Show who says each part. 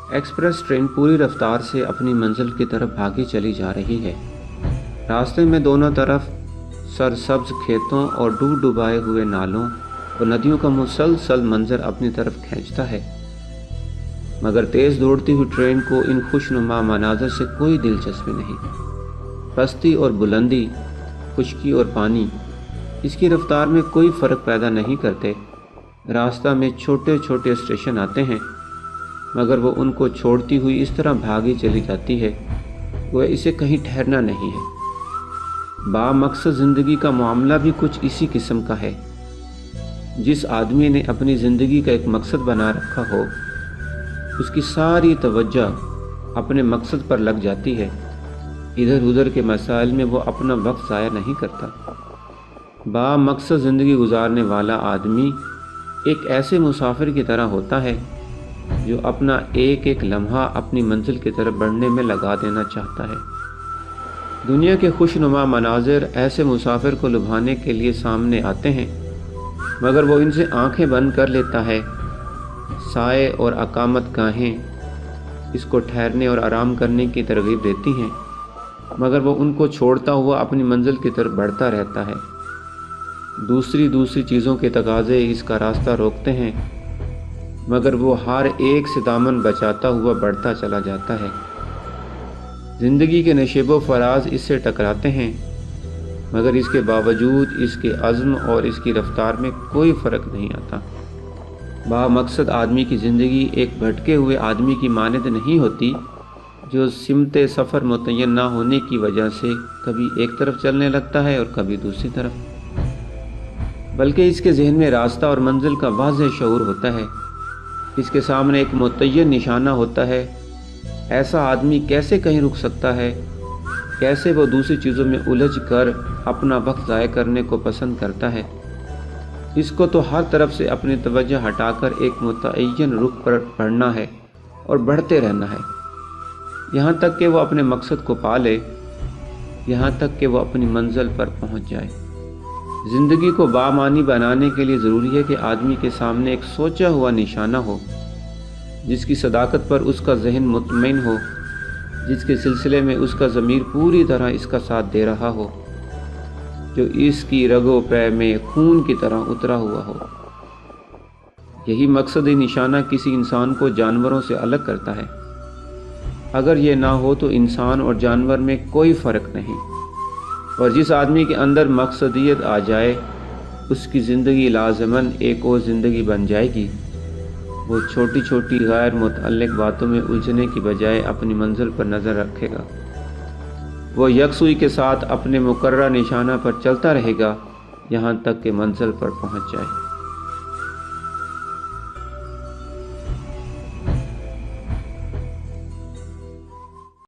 Speaker 1: Express train پوری رفتار سے اپنی منزل کی طرف بھاگی چلی جا رہی ہے۔ راستے میں دونوں طرف سرسبز کھیتوں اور ڈوب ڈبائے ہوئے نالوں اور ندیوں کا مسلسل منظر اپنی طرف کھینچتا ہے، مگر تیز دوڑتی ہوئی ٹرین کو ان خوشنما مناظر سے کوئی دلچسپی نہیں۔ پستی اور بلندی، خشکی اور پانی اس کی رفتار میں کوئی فرق پیدا نہیں کرتے۔ راستہ میں چھوٹے چھوٹے اسٹیشن آتے ہیں، مگر وہ ان کو چھوڑتی ہوئی اس طرح بھاگی چلی جاتی ہے وہ اسے کہیں ٹھہرنا نہیں ہے۔ با مقصد زندگی کا معاملہ بھی کچھ اسی قسم کا ہے۔ جس آدمی نے اپنی زندگی کا ایک مقصد بنا رکھا ہو، اس کی ساری توجہ اپنے مقصد پر لگ جاتی ہے، ادھر ادھر کے مسائل میں وہ اپنا وقت ضائع نہیں کرتا۔ با مقصد زندگی گزارنے والا آدمی ایک ایسے مسافر کی طرح ہوتا ہے جو اپنا ایک ایک لمحہ اپنی منزل کی طرف بڑھنے میں لگا دینا چاہتا ہے۔ دنیا کے خوشنما مناظر ایسے مسافر کو لبھانے کے لیے سامنے آتے ہیں، مگر وہ ان سے آنکھیں بند کر لیتا ہے۔ سائے اور اقامت گاہیں اس کو ٹھہرنے اور آرام کرنے کی ترغیب دیتی ہیں، مگر وہ ان کو چھوڑتا ہوا اپنی منزل کی طرف بڑھتا رہتا ہے۔ دوسری چیزوں کے تقاضے اس کا راستہ روکتے ہیں، مگر وہ ہر ایک سے دامن بچاتا ہوا بڑھتا چلا جاتا ہے۔ زندگی کے نشیب و فراز اس سے ٹکراتے ہیں، مگر اس کے باوجود اس کے عزم اور اس کی رفتار میں کوئی فرق نہیں آتا۔ با مقصد آدمی کی زندگی ایک بھٹکے ہوئے آدمی کی مانند نہیں ہوتی جو سمت سفر متعین نہ ہونے کی وجہ سے کبھی ایک طرف چلنے لگتا ہے اور کبھی دوسری طرف، بلکہ اس کے ذہن میں راستہ اور منزل کا واضح شعور ہوتا ہے۔ اس کے سامنے ایک متعین نشانہ ہوتا ہے۔ ایسا آدمی کیسے کہیں رک سکتا ہے؟ کیسے وہ دوسری چیزوں میں الجھ کر اپنا وقت ضائع کرنے کو پسند کرتا ہے؟ اس کو تو ہر طرف سے اپنی توجہ ہٹا کر ایک متعین رخ پر بڑھنا ہے اور بڑھتے رہنا ہے، یہاں تک کہ وہ اپنے مقصد کو پا لے، یہاں تک کہ وہ اپنی منزل پر پہنچ جائے۔ زندگی کو بامعنی بنانے کے لیے ضروری ہے کہ آدمی کے سامنے ایک سوچا ہوا نشانہ ہو، جس کی صداقت پر اس کا ذہن مطمئن ہو، جس کے سلسلے میں اس کا ضمیر پوری طرح اس کا ساتھ دے رہا ہو، جو اس کی رگ و پے میں خون کی طرح اترا ہوا ہو۔ یہی مقصدی نشانہ کسی انسان کو جانوروں سے الگ کرتا ہے۔ اگر یہ نہ ہو تو انسان اور جانور میں کوئی فرق نہیں، اور جس آدمی کے اندر مقصدیت آ جائے اس کی زندگی لازماً ایک اور زندگی بن جائے گی۔ وہ چھوٹی چھوٹی غیر متعلق باتوں میں الجھنے کی بجائے اپنی منزل پر نظر رکھے گا۔ وہ یکسوئی کے ساتھ اپنے مقررہ نشانہ پر چلتا رہے گا، یہاں تک کہ منزل پر پہنچ جائے۔